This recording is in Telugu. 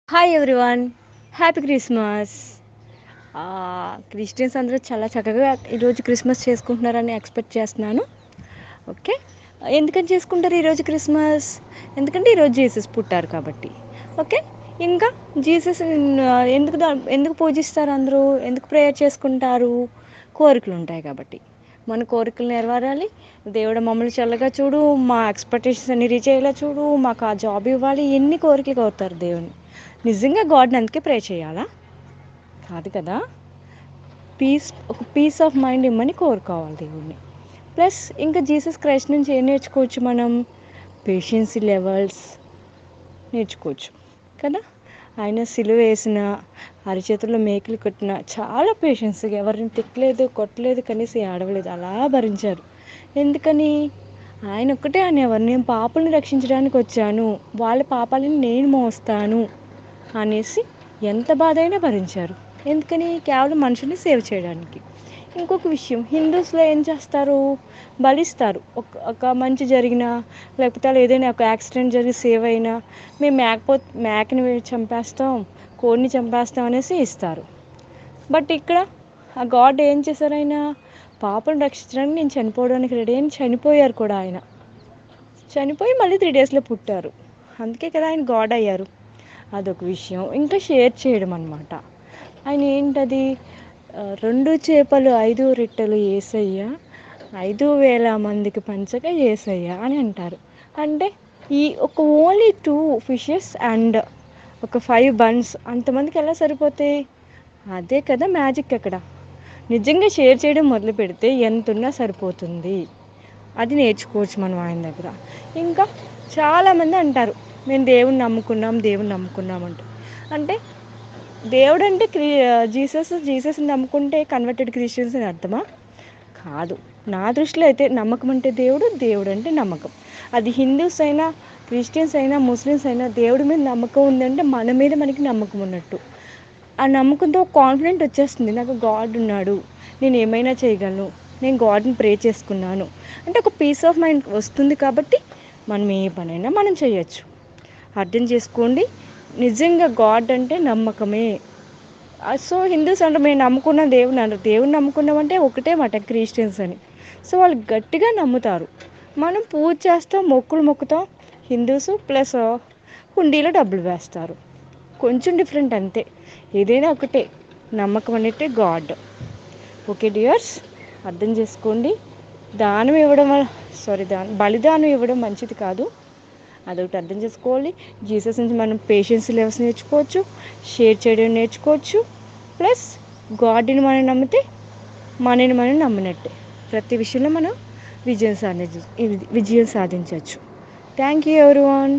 Hi everyone, happy Christmas. Christians అందరూ చాలా చక్కగా ఈరోజు క్రిస్మస్ చేసుకుంటున్నారని ఎక్స్పెక్ట్ చేస్తున్నాను. ఓకే, ఎందుకని చేసుకుంటారు ఈరోజు క్రిస్మస్? ఎందుకంటే ఈరోజు జీసస్ పుట్టారు కాబట్టి. ఓకే, ఇంకా జీసస్ ఎందుకు పూజిస్తారు అందరూ? ఎందుకు ప్రేయర్ చేసుకుంటారు? కోరికలు ఉంటాయి కాబట్టి. మన కోరికలు నెరవేరాలి, దేవుడు మమ్మల్ని చల్లగా చూడు, మా ఎక్స్పెక్టేషన్స్ అన్ని రీచ్ అయ్యేలా చూడు, మాకు ఆ జాబ్ ఇవ్వాలి, ఎన్ని కోరికలు కోరుతారు దేవుని. నిజంగా గాడ్ని అందుకే ప్రే చేయాలా? కాదు కదా. ఒక పీస్ ఆఫ్ మైండ్ ఇమ్మని కోరుకోవాలి దేవుణ్ణి. ప్లస్ ఇంకా జీసస్ క్రైస్ట్ నుంచి ఏం నేర్చుకోవచ్చు మనం? పేషెన్సీ లెవెల్స్ నేర్చుకోవచ్చు కదా. ఆయన సిలువ వేసిన, అరిచేతుల్లో మేకులు కొట్టిన, చాలా పేషెన్స్గా ఎవరిని తిట్టలేదు, కొట్టలేదు, కనీసం ఏడవలేదు, అలా భరించారు. ఎందుకని? ఆయన ఒక్కటే అనేవారు, నేను పాపుల్ని రక్షించడానికి వచ్చాను, వాళ్ళ పాపాలని నేను మోస్తాను అనేసి ఎంత బాధ అయినా భరించారు. ఎందుకని? కేవలం మనుషుల్ని సేవ్ చేయడానికి. ఇంకొక విషయం, హిందూస్లో ఏం చేస్తారు? బలిస్తారు. ఒక మంచి జరిగినా, లేకపోతే అలా ఏదైనా ఒక యాక్సిడెంట్ జరిగి సేవ్ అయినా, మేము మేకని చంపేస్తాం, కోడిని చంపేస్తాం అనేసి ఇస్తారు. బట్ ఇక్కడ ఆ గాడ్ ఏం చేశారు? ఆయన పాపను రక్షించడానికి నేను చనిపోవడానికి రెడీ అని చనిపోయారు కూడా. ఆయన చనిపోయి మళ్ళీ 3 డేస్లో పుట్టారు. అందుకే కదా ఆయన గాడ్ అయ్యారు. అదొక విషయం. ఇంకా షేర్ చేయడం అనమాట. ఆయన ఏంటది? 2 చేపలు 5 రొట్టెలు యేసయ్య 5,000 మందికి పంచగా యేసయ్య అని అంటారు. అంటే ఈ ఒక ఓన్లీ 2 ఫిషెస్ అండ్ ఒక 5 బన్స్ అంతమందికి ఎలా సరిపోతాయి? అదే కదా మ్యాజిక్ అక్కడ. నిజంగా షేర్ చేయడం మొదలు పెడితే ఎంతున్నా సరిపోతుంది. అది నేర్చుకోవచ్చు మనం ఆయన దగ్గర. ఇంకా చాలామంది అంటారు, మేము దేవుణ్ణి నమ్ముకున్నాం అంటే దేవుడు అంటే జీసస్ని నమ్ముకుంటే కన్వర్టెడ్ క్రిస్టియన్స్ అని అర్థమా? కాదు. నా దృష్టిలో అయితే నమ్మకం అంటే దేవుడు అంటే నమ్మకం. అది హిందూస్ అయినా, క్రిస్టియన్స్ అయినా, ముస్లిమ్స్ అయినా, దేవుడి మీద నమ్మకం ఉందంటే మన మీద మనకి నమ్మకం ఉన్నట్టు. ఆ నమ్మకంతో కాన్ఫిడెంట్ వచ్చేస్తుంది, నాకు గాడ్ ఉన్నాడు, నేను ఏమైనా చేయగలను, నేను గాడ్ని ప్రే చేసుకున్నాను అంటే ఒక పీస్ ఆఫ్ మైండ్ వస్తుంది. కాబట్టి మనం ఏ పనైనా మనం చేయొచ్చు. అర్థం చేసుకోండి, నిజంగా గాడ్ అంటే నమ్మకమే. సో హిందూస్ అంటే మేము నమ్ముకున్న దేవుని అంటారు. దేవుని నమ్ముకున్నామంటే ఒకటే మాట క్రిస్టియన్స్ అని. సో వాళ్ళు గట్టిగా నమ్ముతారు. మనం పూజ చేస్తాం, మొక్కులు మొక్కుతాం. హిందూస్ ప్లస్ హుండీలో డబ్బులు వేస్తారు. కొంచెం డిఫరెంట్ అంతే. ఏదైనా ఒకటే, నమ్మకం అనేటే గాడ్. ఓకే డియర్స్, అర్థం చేసుకోండి. బలిదానం ఇవ్వడం మంచిది కాదు, అదొకటి అర్థం చేసుకోవాలి. జీసస్ నుంచి మనం పేషెన్స్ లెవెల్స్ నేర్చుకోవచ్చు, షేర్ చేయడం నేర్చుకోవచ్చు. ప్లస్ గాడ్ని మనం నమ్మితే మనని మనం నమ్మినట్టే. ప్రతి విషయంలో మనం విజయం సాధించవచ్చు. Thank you everyone.